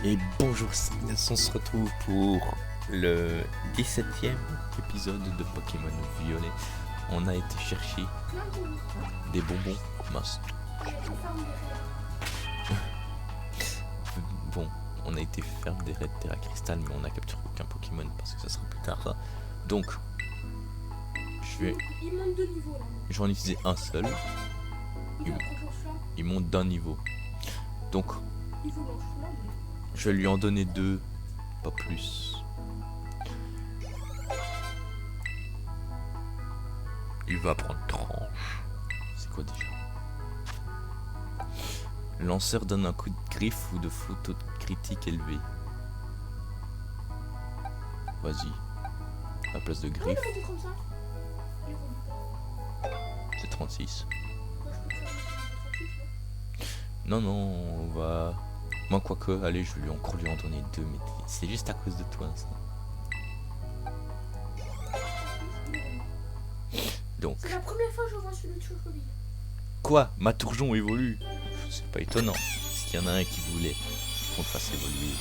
Et bonjour, on se retrouve pour le 17e épisode de Pokémon Violet. On a été chercher des bonbons. Mince. Bon, on a été faire des raids Terra Crystal, mais on a capturé aucun Pokémon parce que ça sera plus tard ça. Donc, Il monte de niveau là. je vais en utiliser un seul. Il monte d'un niveau. Donc, je vais lui en donner deux, pas plus. Il va prendre tranche. C'est quoi déjà? Le lanceur donne un coup de griffe ou de photo critique élevé. Vas-y. À la place de griffe. C'est 36. Non, on va... Moi, quoique, allez, je vais lui encore lui en donner deux, mais c'est juste à cause de toi, ça. Donc... C'est la première fois que je vois celui de Chocobie. Quoi? Ma Tourjon évolue? C'est pas étonnant. Est-ce qu'il y en a un qui voulait qu'on le fasse évoluer?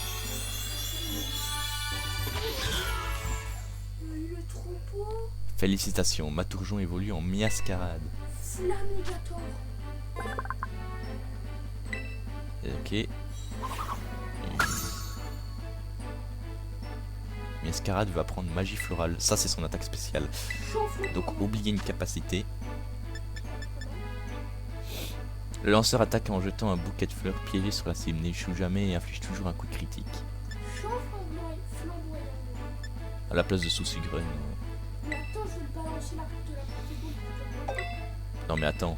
Le troupeau. Félicitations, ma Tourjon évolue en Miascarade. Flamigator. Ok. Miascarade va prendre magie florale. Ça, c'est son attaque spéciale. Donc, oubliez une capacité. Le lanceur attaque en jetant un bouquet de fleurs piégé sur la cible. N'échoue jamais et inflige toujours un coup critique. À la place de Souci Grun. Mais attends, je vais le balancer la porte de la Pokéball. Non, mais attends.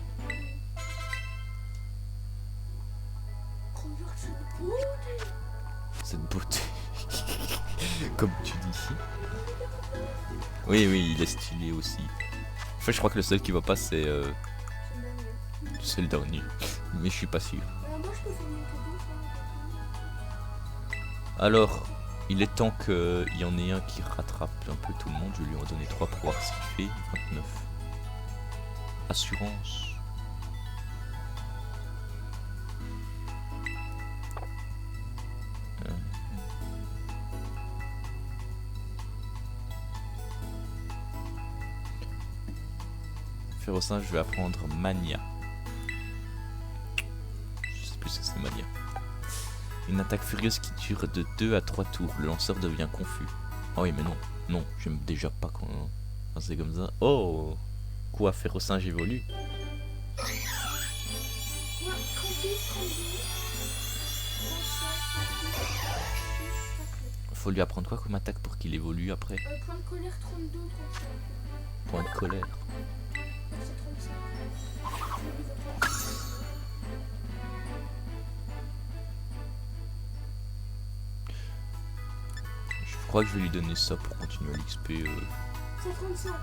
Regarde cette beauté. Cette beauté. Comme tu dis. Oui, il est stylé aussi. En fait, je crois que le seul qui va pas, c'est le dernier. Mais je suis pas sûr. Alors, il est temps qu'il y en ait un qui rattrape un peu tout le monde. Je vais lui en donner 3 pour voir ce qu'il fait. 29. Assurance. Férocin, je vais apprendre Mania. Je sais plus ce que c'est Mania. Une attaque furieuse qui dure de 2 à 3 tours. Le lanceur devient confus. Oh oui, mais non, j'aime déjà pas quand c'est comme ça. Oh, quoi, Férocin, j'évolue. Faut lui apprendre quoi comme attaque pour qu'il évolue après? Point de colère 32, 35. Point de colère. Je crois que je vais lui donner ça pour continuer à l'XP. C'est 35.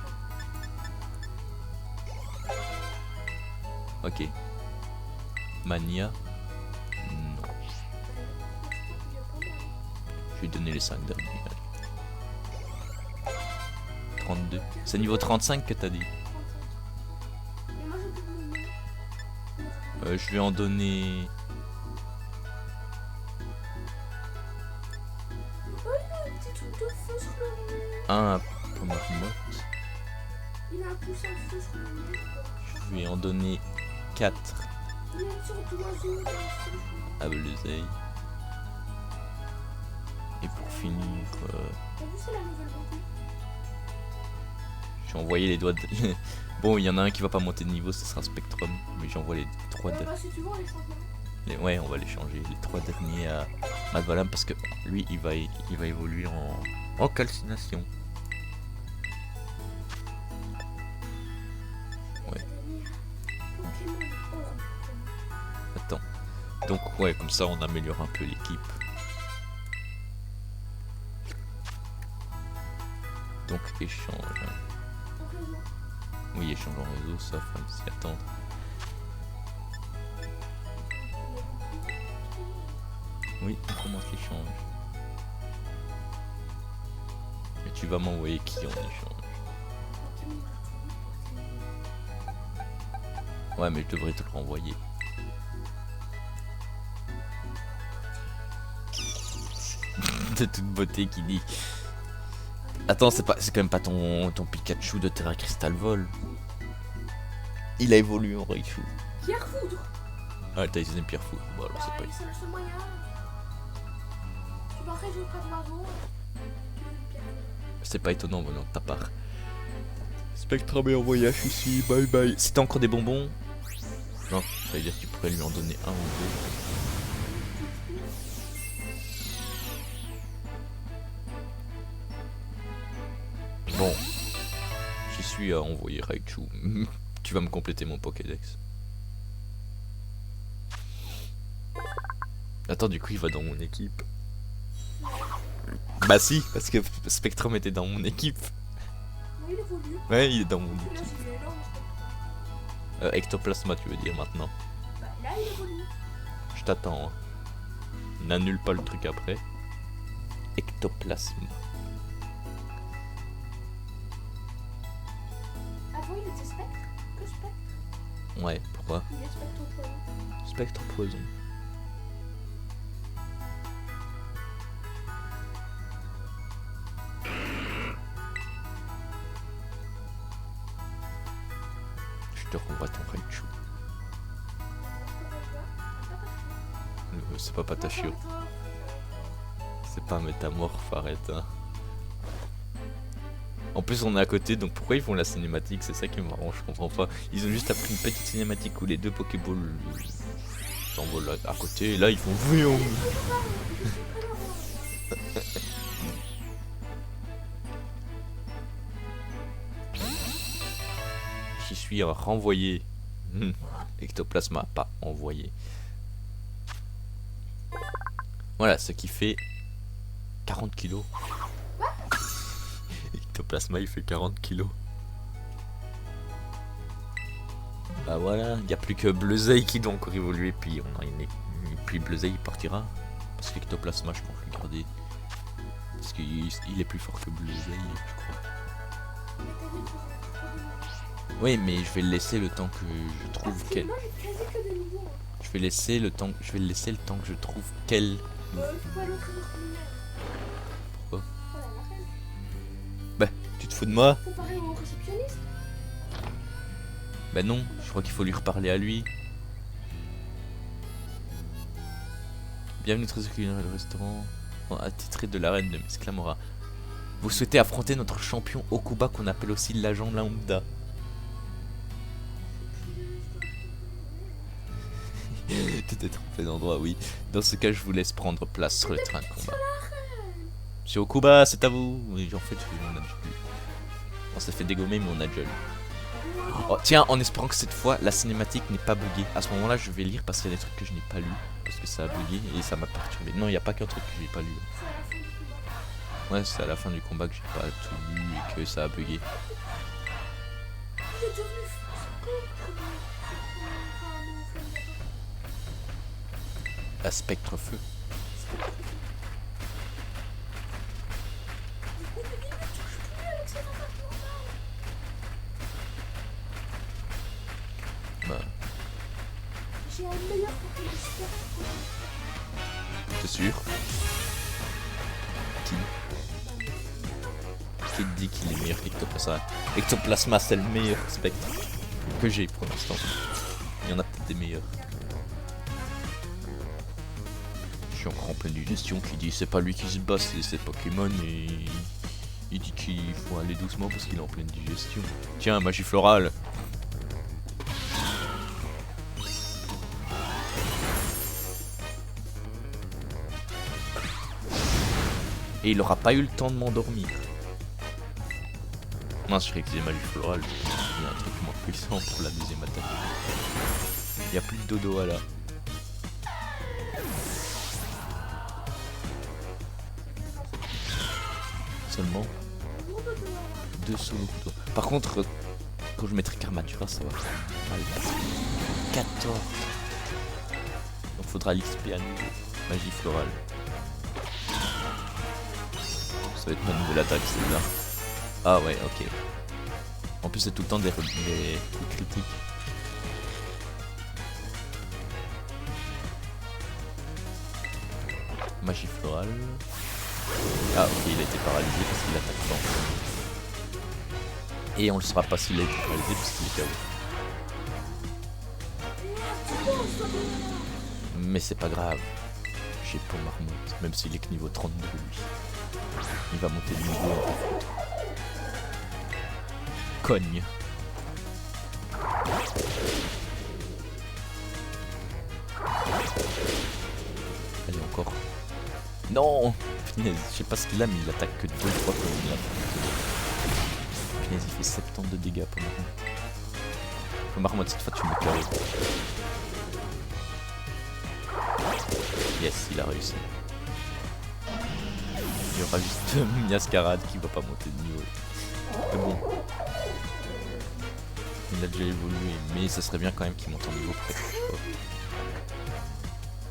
Ok. Mania. Non. Je vais lui donner les 5 derniers. 32. C'est niveau 35 que t'as dit. Je vais en donner... un pour ma remote. Il a un pouce à feu sur le nez. Je vais en donner 4 Il a une sorte d'oiseau dans le feu. à Bleuzeil. Et pour finir, T'as vu, c'est la nouvelle beauté. j'ai envoyé les doigts de... Bon, il y en a un qui va pas monter de niveau, ce sera Spectrum. Mais j'envoie les 3 derniers. Si tu veux, on les change maintenant. Ouais, on va les changer. Les 3 derniers à Madvalam parce que lui, il va évoluer en calcination. Ouais. Attends. Donc, ouais, comme ça, on améliore un peu l'équipe. Donc, échange. Oui, échange en réseau, ça, faut s'y attendre. Oui, on commence l'échange. Et tu vas m'envoyer qui en échange? Ouais, mais je devrais te le renvoyer. de toute beauté qui dit. Attends, c'est quand même pas ton Pikachu de Terra Crystal Vol. Il a évolué en Raichu. Pierre foudre. Ah, t'as utilisé une pierre foudre. Bon, alors c'est pas. C'est le seul moyen. Tu vas résoudre pas de l'oiseau. C'est pas étonnant venant de ta part. Spectra meilleur voyage ici, bye bye. Si t'as encore des bonbons. Non, ça veut dire que tu pourrais lui en donner un ou deux. Bon. J'y suis à envoyer Raichu. Tu vas me compléter mon Pokédex. Attends, du coup, il va dans mon équipe. Bah si, parce que Spectrum était dans mon équipe. Oui, il évolue. Ouais, il est dans mon Là, équipe. c'est énorme. Ectoplasma, tu veux dire maintenant. Bah, là, il évolue. Je t'attends. Hein. N'annule pas le truc après. Ectoplasme. Avant, il était spectre. Que spectre. Ouais, pourquoi? Il est spectre au poison. Spectre poison. Je te renvoie ton Raichu. C'est pas Patachio. C'est pas métamorphe, arrête. Hein. En plus, on est à côté, donc pourquoi ils font la cinématique? C'est ça qui me marrant, je comprends pas. Ils ont juste appris une petite cinématique où les deux Pokéballs s'envolent à côté, et là ils font voyons. J'y suis renvoyé. Ectoplasma, pas envoyé. Voilà, ce qui fait 40 kilos. Ectoplasma, il fait 40 kilos. Bah voilà, il n'y a plus que Bleuzeil qui doit encore évoluer, puis on a puis Bleuzeil il partira. Parce qu'Ectoplasma, je compte le garder. Parce qu'il est plus fort que Bleuzeil, je crois. Oui, mais je vais le laisser le temps que je trouve quel. Je vais laisser le temps. Je vais le laisser le temps que je trouve quel. Pourquoi? Bah, tu te fous de moi? Comparé au réceptionniste. Bah non, je crois qu'il faut lui reparler à lui. Bienvenue très culinaire le restaurant. Attitré de la reine de Mesclamora. Vous souhaitez affronter notre champion Okuba qu'on appelle aussi l'agent lambda. Tout est trompé d'endroit, oui. Dans ce cas, je vous laisse prendre place sur le train de combat. Monsieur Okuba, c'est à vous. Oui, en fait, on s'est fait dégommer, mais on a déjà lu. Oh, tiens, en espérant que cette fois, la cinématique n'est pas buggée. À ce moment-là, je vais lire parce qu'il y a des trucs que je n'ai pas lu. Parce que ça a bugué et ça m'a perturbé. Non, il n'y a pas qu'un truc que j'ai pas lu. Ouais, c'est à la fin du combat que j'ai pas tout lu et que ça a bugué. La spectre feu. Bah, J'ai un meilleur Pokémon super. t'es sûr? Qui te dit qu'il est meilleur qu'Ectoplasma? Ectoplasma, c'est le meilleur spectre que j'ai pour l'instant. Il y en a peut-être des meilleurs. Je suis encore en pleine digestion qui dit c'est pas lui qui se bat, c'est ses Pokémon et il dit qu'il faut aller doucement parce qu'il est en pleine digestion. Tiens, magie florale. Et il aura pas eu le temps de m'endormir. Non, je serais que c'est magie florale. Il y a un truc moins puissant pour la deuxième attaque. Il y a plus de dodo à là. Seulement 2 solo couteaux. Par contre, quand je mettrai Karmatura, ça va faire mal. 14. Donc faudra l'XP à nouveau. Magie florale. Ça va être ma nouvelle attaque, celle-là. Ah ouais, ok. En plus, c'est tout le temps des critiques. Magie florale. Ah ok, il a été paralysé parce qu'il attaque pas en premier. Et on le saura pas s'il a été paralysé parce qu'il est KO. Mais c'est pas grave. J'ai pour Marmotte, même s'il est que niveau 32 lui. Il va monter de niveau un peu. Cogne. Allez encore. Non. Punaise, je sais pas ce qu'il a mais il attaque que 2 fois comme il a. Punaise, il fait 70 de dégâts pour Marmotte. Pour Marmotte, cette fois tu me KO. Yes, il a réussi. Il y aura juste Miascarade qui va pas monter de niveau. Mais bon. Il a déjà évolué, mais ça serait bien quand même qu'il monte en niveau près.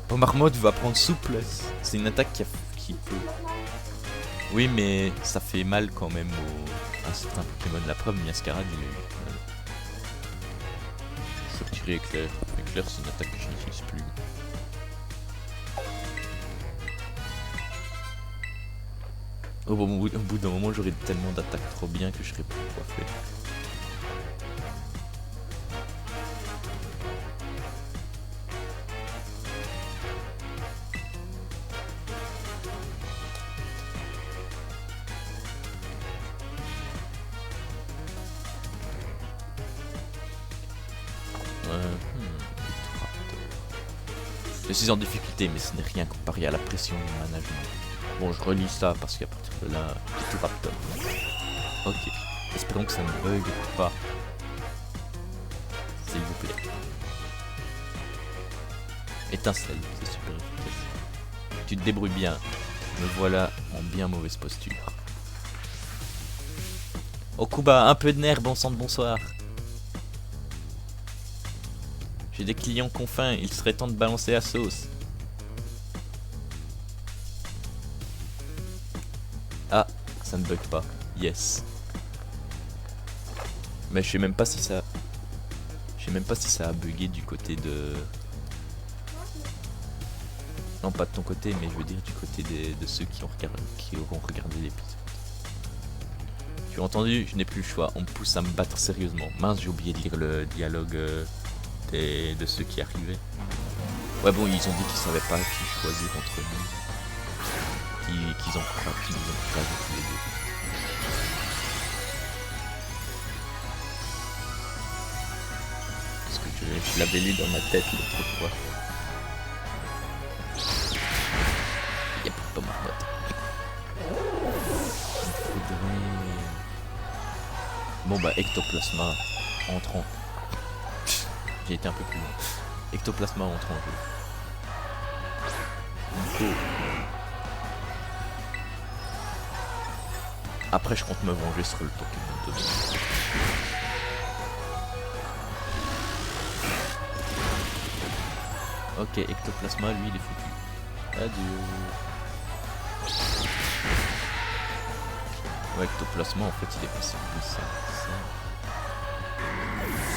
Oh, Marmotte va prendre souplesse. C'est une attaque qui peut. Oui, mais ça fait mal quand même à certains Pokémon. La preuve, Miascarade, il est. Je vais retirer Éclair. Éclair, c'est une attaque que je n'utilise plus. Au bout d'un moment, j'aurais tellement d'attaques trop bien que je serais plus quoi faire. Je suis en difficulté, mais ce n'est rien comparé à la pression du management. Bon, je relis ça parce qu'à partir de là, c'est tout Raptor. Ok, espérons que ça ne bug pas. S'il vous plaît. Étincelle, c'est super efficace. Tu te débrouilles bien. Me voilà en bien mauvaise posture. Okuba, un peu de nerfs, bon sang de bonsoir. J'ai des clients confins, il serait temps de balancer la sauce. Ah, ça ne bug pas. Yes. Mais je sais même pas si ça... Je sais même pas si ça a bugué du côté de... Non, pas de ton côté, mais je veux dire du côté de ceux qui auront regardé l'épisode. Tu as entendu? Je n'ai plus le choix. On me pousse à me battre sérieusement. Mince, j'ai oublié de lire le dialogue de ceux qui arrivaient. Ouais, bon, ils ont dit qu'ils savaient pas qui choisir entre nous. Qu'ils nous ont encouragé tous les deux. Parce que je l'avais lu dans ma tête l'autre fois. Yep, pas Marmotte. Bon bah Ectoplasma entrant. J'ai été un peu plus loin. Ectoplasma entrant en jeu. Après je compte me venger sur le Pokémon de demain. Ok, Ectoplasma lui il est foutu. Adieu. Ouais, Ectoplasma en fait il est passé de ça.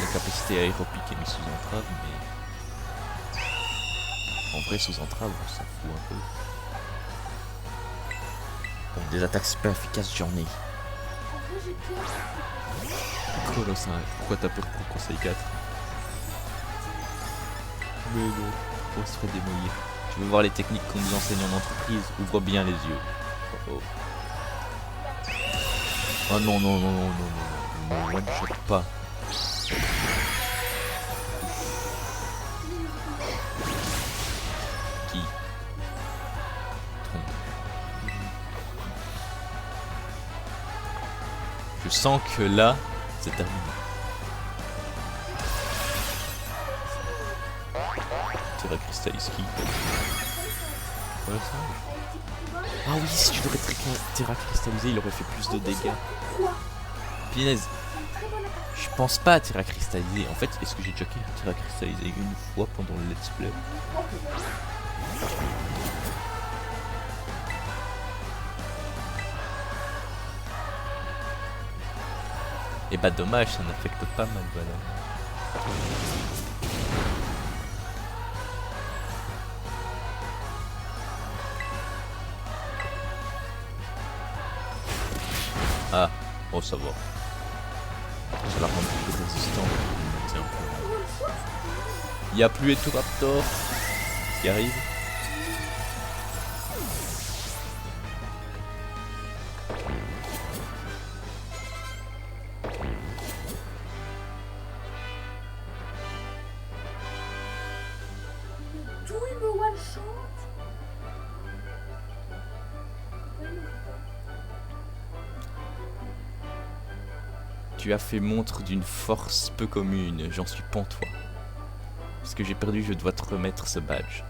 La capacité aéropique est mise sous entrave, mais en vrai sous entrave on s'en fout un peu. Bon, des attaques super efficaces j'en ai. Colossal, pourquoi t'as peur pour conseil 4? Mais non, on se fait démolir. Tu veux voir les techniques qu'on nous enseigne en entreprise? Ouvre bien les yeux. Oh oh. Oh non, non, non, non, non, non, non, one shot pas. Qui? Trompe. Je sens que là, c'est terminé. Terra Crystalliski. Voilà ça. Ah oui, si tu l'aurais Terra cristallisé, il aurait fait plus de dégâts. Pinaise. Je pense pas à Terra cristallisé. En fait, est-ce que j'ai déjà Terra cristallisé une fois pendant le let's play? Et bah dommage, ça n'affecte pas mal, voilà. Ah, oh ça va. Ça la rend plus résistante. Tiens. Il y a plus Eturaptor qui arrive. D'où il me one-shot? Tu as fait montre d'une force peu commune, j'en suis pantois. Puisque j'ai perdu, je dois te remettre ce badge.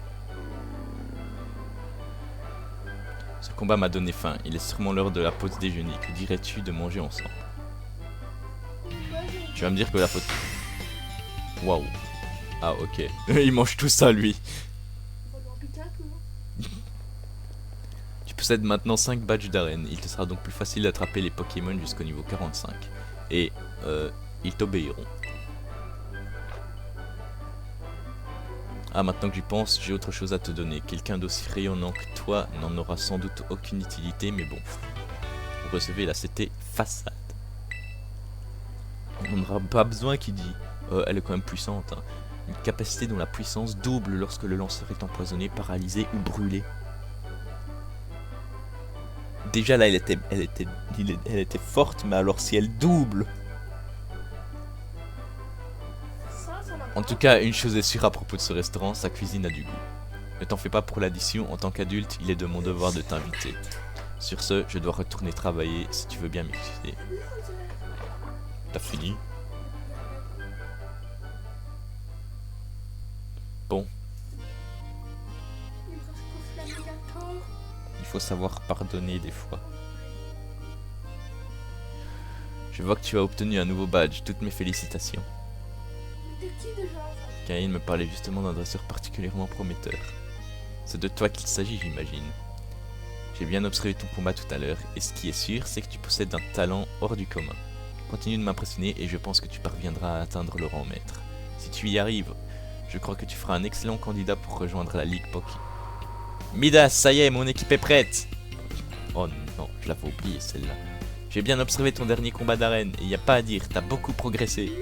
Ce combat m'a donné faim, il est sûrement l'heure de la pause déjeuner. Que dirais-tu de manger ensemble? Tu vas me dire que la faute... Waouh. Ah ok, il mange tout ça lui. Tu possèdes maintenant 5 badges d'arène, il te sera donc plus facile d'attraper les Pokémon jusqu'au niveau 45. Et ils t'obéiront. Ah, maintenant que j'y pense, j'ai autre chose à te donner. Quelqu'un d'aussi rayonnant que toi n'en aura sans doute aucune utilité, mais bon. Vous recevez la CT façade. On n'en aura pas besoin qui dit. Elle est quand même puissante. Hein. Une capacité dont la puissance double lorsque le lanceur est empoisonné, paralysé ou brûlé. Déjà là, elle était forte, mais alors si elle double. En tout cas, une chose est sûre à propos de ce restaurant, sa cuisine a du goût. Ne t'en fais pas pour l'addition, en tant qu'adulte, il est de mon devoir de t'inviter. Sur ce, je dois retourner travailler si tu veux bien m'excuser. T'as fini? Bon. Il faut savoir pardonner des fois. Je vois que tu as obtenu un nouveau badge, toutes mes félicitations. Kain me parlait justement d'un dresseur particulièrement prometteur. C'est de toi qu'il s'agit, j'imagine. J'ai bien observé ton combat tout à l'heure, et ce qui est sûr, c'est que tu possèdes un talent hors du commun. Continue de m'impressionner et je pense que tu parviendras à atteindre le rang maître. Si tu y arrives, je crois que tu feras un excellent candidat pour rejoindre la Ligue Poké. Midas, ça y est, mon équipe est prête! Oh non, je l'avais oublié celle-là. J'ai bien observé ton dernier combat d'arène, et y a pas à dire, t'as beaucoup progressé.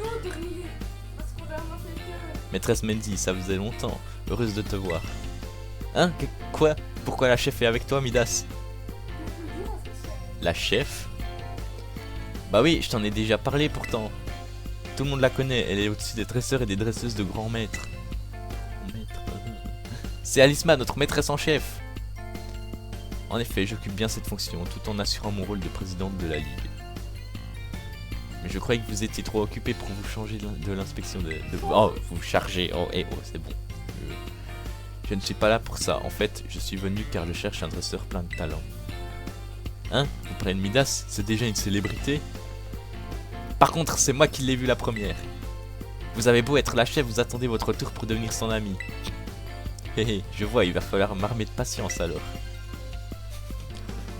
Maîtresse Menzi, ça faisait longtemps, heureuse de te voir. Hein? Quoi? Pourquoi la chef est avec toi, Midas? La chef? Bah oui, je t'en ai déjà parlé pourtant. Tout le monde la connaît, elle est au-dessus des dresseurs et des dresseuses de grands maîtres. C'est Alisma, notre maîtresse en chef. En effet, j'occupe bien cette fonction, tout en assurant mon rôle de présidente de la Ligue. Mais je croyais que vous étiez trop occupé pour vous changer de l'inspection de... Oh, vous chargez, oh, c'est bon. Je ne suis pas là pour ça, en fait, je suis venu car je cherche un dresseur plein de talent. Hein? Vous prenez Midas? C'est déjà une célébrité? Par contre, c'est moi qui l'ai vu la première. Vous avez beau être la chef, vous attendez votre tour pour devenir son ami. Hé, je vois, il va falloir m'armer de patience alors.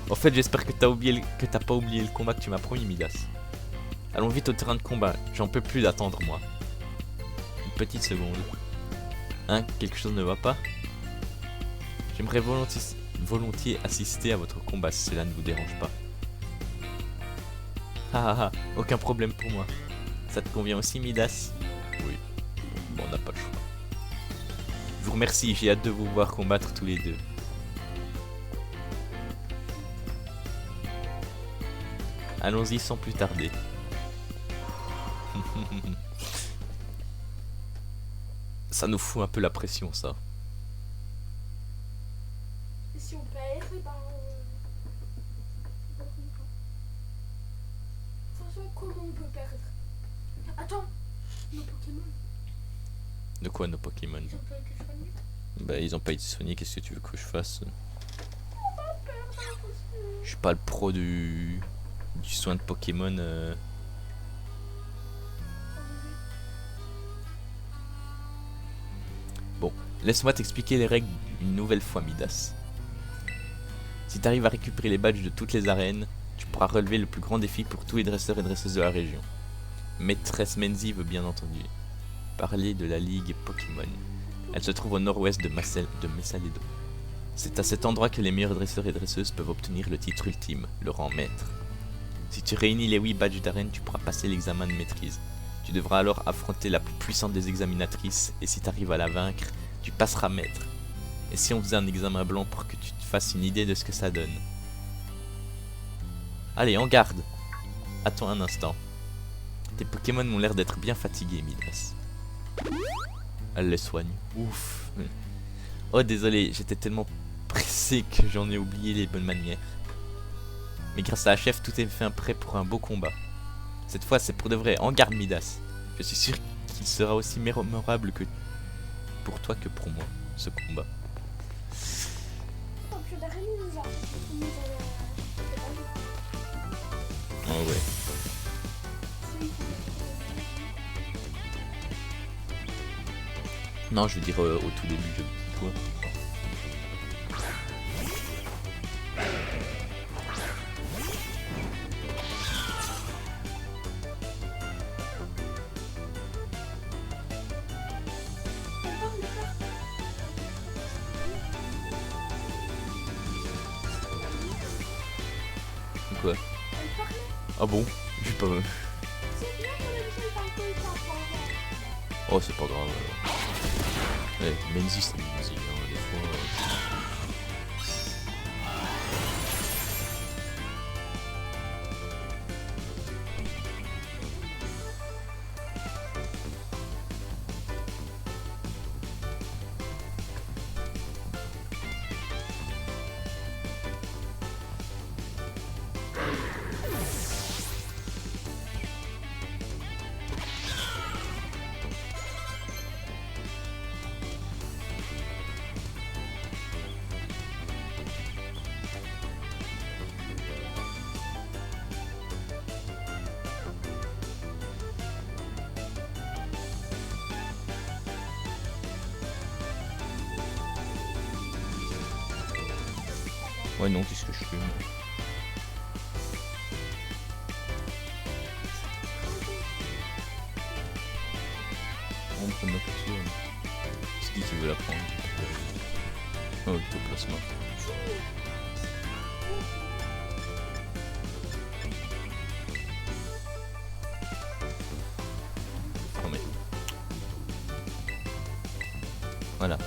En fait, j'espère que t'as pas oublié le combat que tu m'as promis, Midas. Allons vite au terrain de combat, j'en peux plus d'attendre moi. Une petite seconde. Hein, quelque chose ne va pas? J'aimerais volontiers assister à votre combat si cela ne vous dérange pas. Ah, aucun problème pour moi. Ça te convient aussi, Midas? Oui, bon, on n'a pas le choix. Je vous remercie, j'ai hâte de vous voir combattre tous les deux. Allons-y sans plus tarder. Ça nous fout un peu la pression, ça. Et si on perd, et ben... De toute façon, comment on peut perdre? Attends, nos Pokémon. De quoi nos Pokémon? Ils ont pas été soignés. Bah ils ont pas été soignés, qu'est-ce que tu veux que je fasse? On va perdre, impossible. Je suis pas le pro du soin de Pokémon. Bon, laisse-moi t'expliquer les règles une nouvelle fois, Midas. Si t'arrives à récupérer les badges de toutes les arènes, tu pourras relever le plus grand défi pour tous les dresseurs et dresseuses de la région. Maîtresse Menzi veut bien entendu parler de la Ligue Pokémon. Elle se trouve au nord-ouest de Messaledo. C'est à cet endroit que les meilleurs dresseurs et dresseuses peuvent obtenir le titre ultime, le rang maître. Si tu réunis les 8 badges d'arène, tu pourras passer l'examen de maîtrise. Tu devras alors affronter la plus puissante des examinatrices, et si tu arrives à la vaincre, tu passeras maître. Et si on faisait un examen blanc pour que tu te fasses une idée de ce que ça donne? Allez, en garde. Attends un instant. Tes Pokémon m'ont l'air d'être bien fatigués, Midas. Elle les soigne. Ouf. Oh, désolé, j'étais tellement pressé que j'en ai oublié les bonnes manières. Mais grâce à la chef, tout est fait prêt pour un beau combat. Cette fois, c'est pour de vrai. En garde, Midas. Je suis sûr qu'il sera aussi mémorable que pour toi que pour moi, ce combat. Oh ouais. Non, je veux dire au tout début, je dis toi. Quoi? Ah bon? J'ai pas... Oh, c'est pas grave. Ouais, Menzi, c'est Menzi, hein, des fois... Ouais, non, qu'est-ce que je fais, moi? On prend ma capture. C'est qui veut la prendre? Oh, Ectoplasma. Oh, mais... Voilà.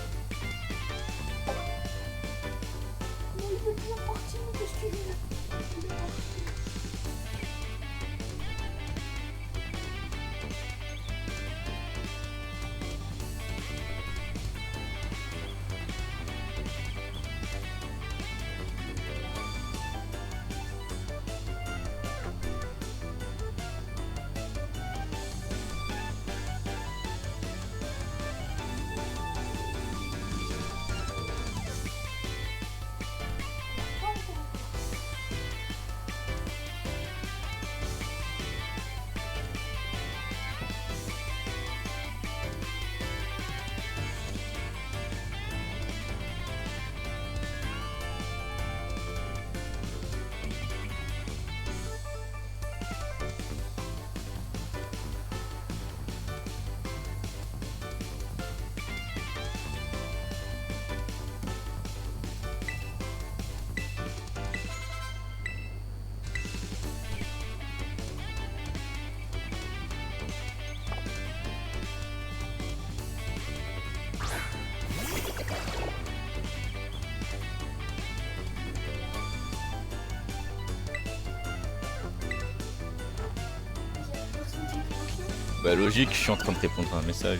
Bah logique, je suis en train de répondre à un message.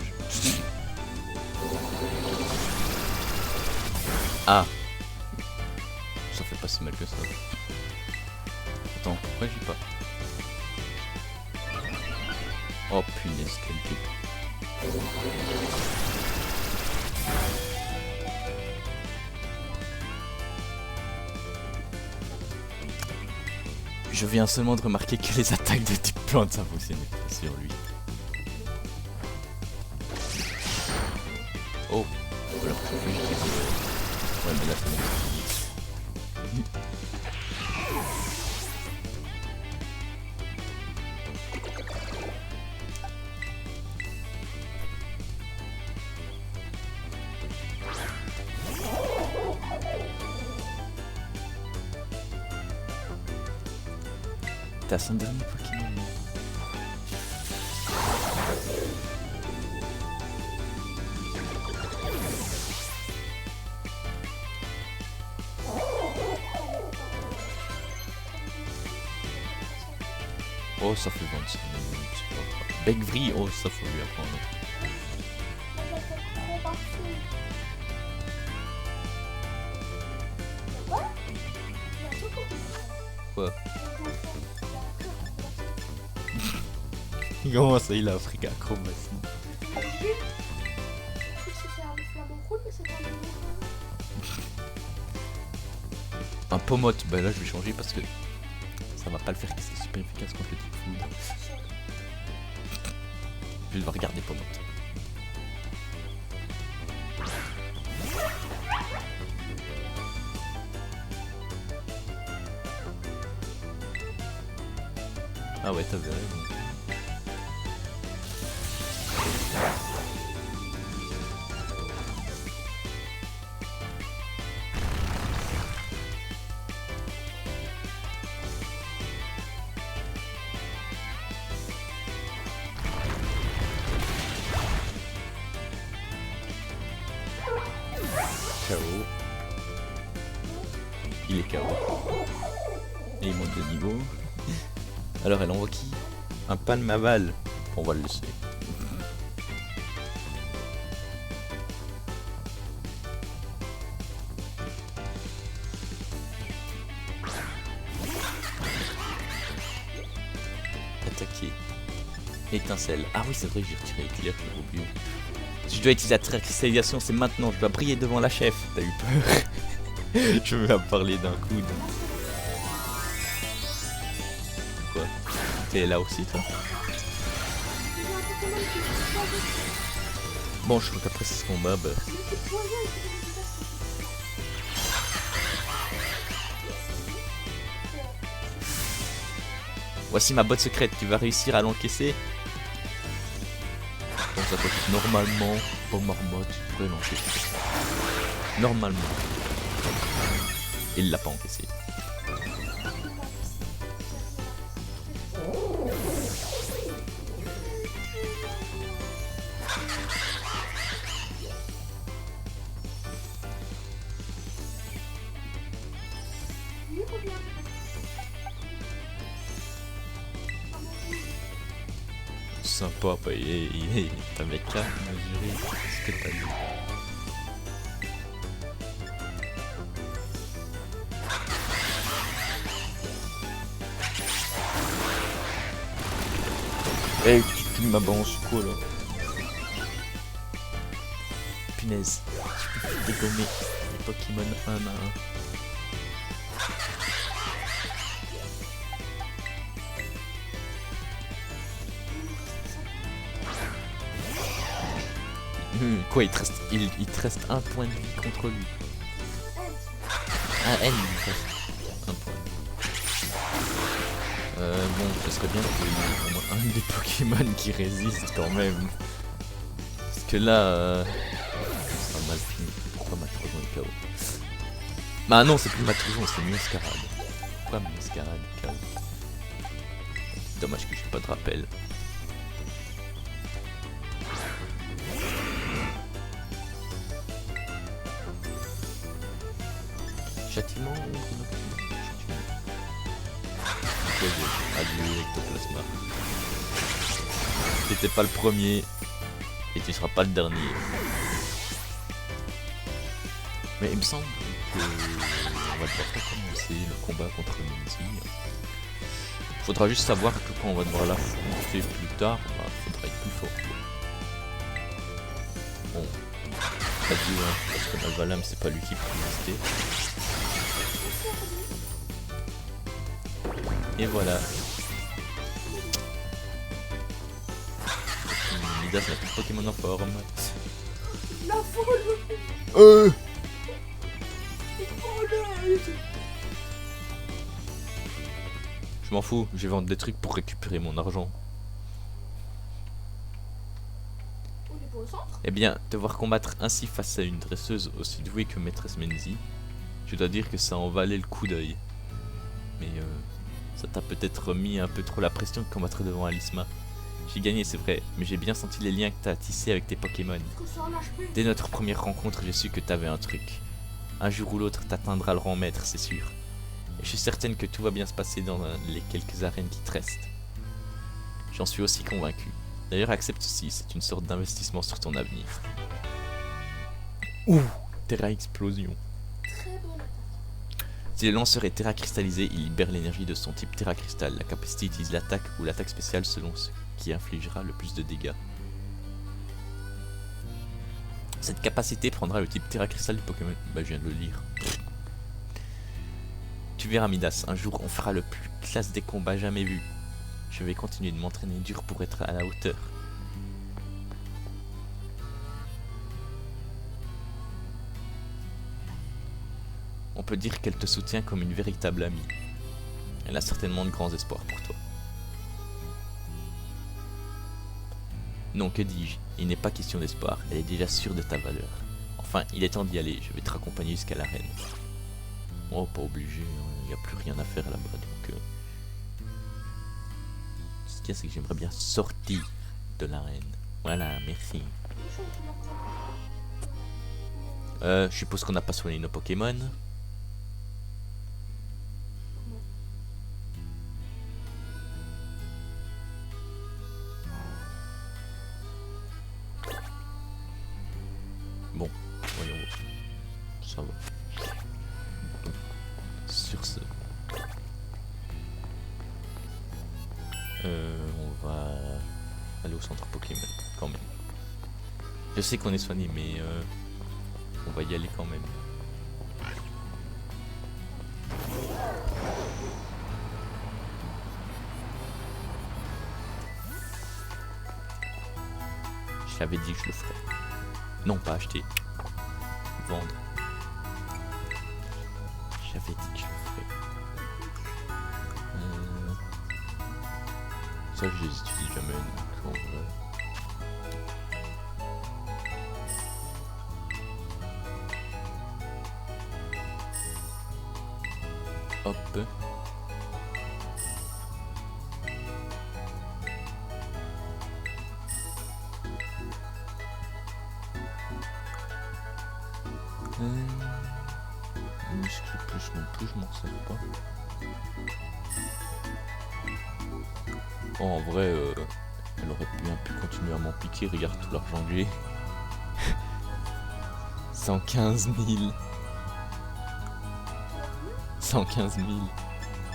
Ah. Ça fait pas si mal que ça. Attends, pourquoi j'y pas? Oh punaise, quel type. Je viens seulement de remarquer que les attaques de type plante ça fonctionnait pas sur lui. Oh, voilà, ça fait juste... Ouais, mais là c'est bon. C'était à son dernier Pokémon. Oh, ça fait 25 minutes, c'est pas grave. Begvri, oh, ça faut lui apprendre. Quoi? Comment ça, il a appris acrobatie? Un Pomote, bah là je vais changer parce que ça va pas le faire, que c'est super efficace contre le type foudre. Je vais devoir regarder Pomote. Ah ouais, t'avais raison. KO. Il est KO. Et il monte de niveau. Alors elle envoie qui? Un Palmaval. On va le laisser. Attaquer. Étincelle. Ah oui, c'est vrai que j'ai retiré éclair, j'ai oublié. Si je dois utiliser la cristallisation, c'est maintenant. Je dois briller devant la chef. T'as eu peur? Je vais en parler d'un coup. Quoi? T'es là aussi, toi? Bon, je crois qu'après ce combat, bah... Voici ma botte secrète, tu vas réussir à l'encaisser. Bon, ça peut normalement, au marmotte, tu pourrais l'encaisser. Normalement. Il l'a pas encaissé. Sympa, bah, t'avais qu'à mesurer ce que t'as dit. Hey, tu m'as balancé quoi là? Punaise, je peux dégommer les Pokémon un à un. Quoi, il te reste un point de vie contre lui. Ah, elle, il te reste un point. Bon, ce serait bien qu'il y ait au moins un des Pokémon qui résiste quand même. Parce que là, ça sera mal fini. Pourquoi Matroujon est KO? Bah non, c'est plus Matroujon, c'est Miascarade. Pourquoi Miascarade KO? Dommage que j'ai pas de rappel. Châtiment ou adieu Ectoplasma. T'étais pas le premier et tu seras pas le dernier. Mais il me semble que on va devoir recommencer le combat contre Menzi. Faudra juste savoir que quand on va devoir l'affronter plus tard, bah, faudra être plus fort. Bon, adieu hein, parce que Malvalam c'est pas lui qui peut résister. Et voilà. Midas n'a plus de Pokémon en forme. La folle. Je m'en fous, je vais vendre des trucs pour récupérer mon argent. On est pas au centre. Eh bien, devoir combattre ainsi face à une dresseuse aussi douée que Maîtresse Menzi, je dois dire que ça en valait le coup d'œil. Mais Ça t'a peut-être mis un peu trop la pression de combattre devant Alisma. J'ai gagné, c'est vrai, mais j'ai bien senti les liens que t'as tissés avec tes Pokémon. Dès notre première rencontre, j'ai su que t'avais un truc. Un jour ou l'autre, t'atteindras le rang maître, c'est sûr. Et je suis certaine que tout va bien se passer dans les quelques arènes qui te restent. J'en suis aussi convaincu. D'ailleurs, accepte ceci, c'est une sorte d'investissement sur ton avenir. Ouh, Terra Explosion. Très bonne attaque. Si le lanceur est Terra cristallisé, il libère l'énergie de son type Terra Cristal. La capacité utilise l'attaque ou l'attaque spéciale selon ce qui infligera le plus de dégâts. Cette capacité prendra le type Terra Cristal du Pokémon. Bah, je viens de le lire. Tu verras, Midas, un jour on fera le plus classe des combats jamais vus. Je vais continuer de m'entraîner dur pour être à la hauteur. On peut dire qu'elle te soutient comme une véritable amie. Elle a certainement de grands espoirs pour toi. Non, que dis-je, il n'est pas question d'espoir, elle est déjà sûre de ta valeur. Enfin, il est temps d'y aller, je vais te raccompagner jusqu'à l'arène. Oh, pas obligé, il n'y a plus rien à faire là-bas, donc... Ce qu'il y a, c'est que j'aimerais bien sortir de l'arène. Voilà, merci. Je suppose qu'on n'a pas soigné nos Pokémon. Bon, voyons voir. Ça va. Donc, sur ce, on va aller au centre Pokémon quand même. Je sais qu'on est soigné, mais on va y aller quand même. Je l'avais dit que je le ferais. Non, pas acheter. Vendre. J'avais dit que je le ferais. Ça, je les utilise jamais, donc en vrai. Hop. Muscle plus non plus, je m'en sers pas. Oh, en vrai, elle aurait bien pu continuer à m'en piquer. Regarde tout l'argent que j'ai. 115 000. 115 000.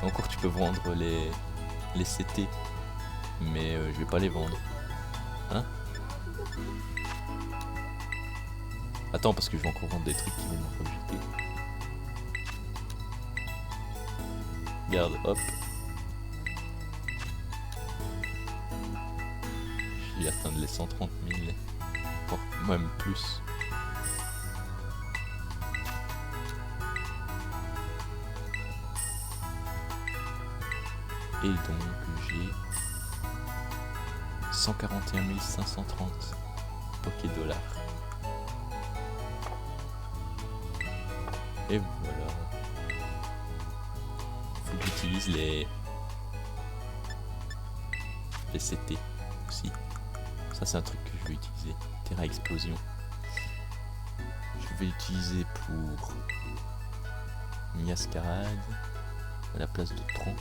Encore, tu peux vendre les CT. Mais je vais pas les vendre. Hein? Attends, parce que je vais encore vendre des trucs qui vont me rejeter. Regarde, hop. Je vais atteindre les 130 000. Voire même plus. Et donc j'ai 141 530 Poké dollars. Et voilà. Faut que j'utilise les CT aussi. Ça c'est un truc que je vais utiliser. Terra Explosion. Je vais l'utiliser pour Miascarade à la place de Tranche.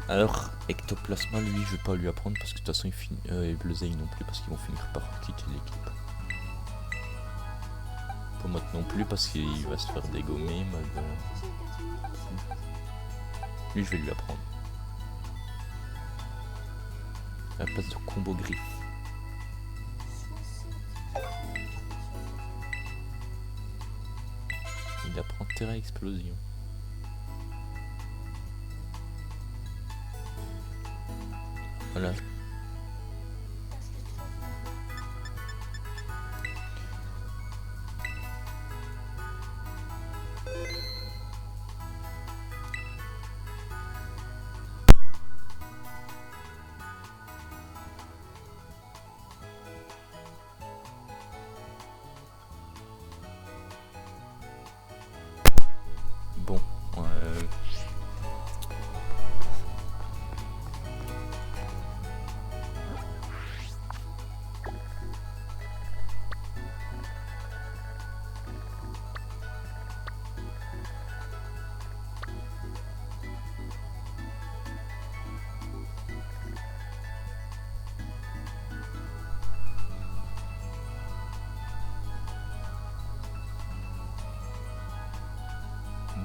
Alors, Ectoplasma, lui, je vais pas lui apprendre parce que de toute façon, il finit. Et Bleuzeil non plus parce qu'ils vont finir par quitter l'équipe. Pas Mott non plus parce qu'il va se faire dégommer. Lui, je vais lui apprendre. À la place de Combo Griffe. Il apprend Terra Explosion. Voilà.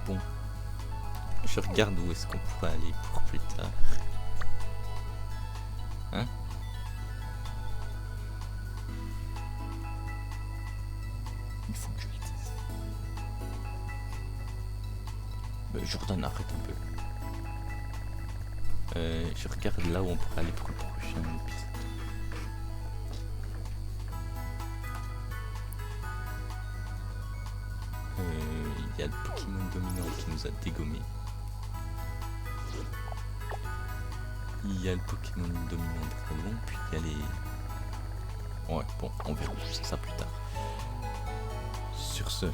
Bon. Je regarde où est-ce qu'on pourrait aller pour plus tard. Hein? Il faut que je dise. Jordan, arrête un peu. Je regarde là où on pourrait aller pour le prochain épisode. Il y a le Pokémon dominant qui nous a dégommé. Il y a le Pokémon dominant dragon, puis il y a les... Ouais, bon, on verra ça plus tard. Sur ce,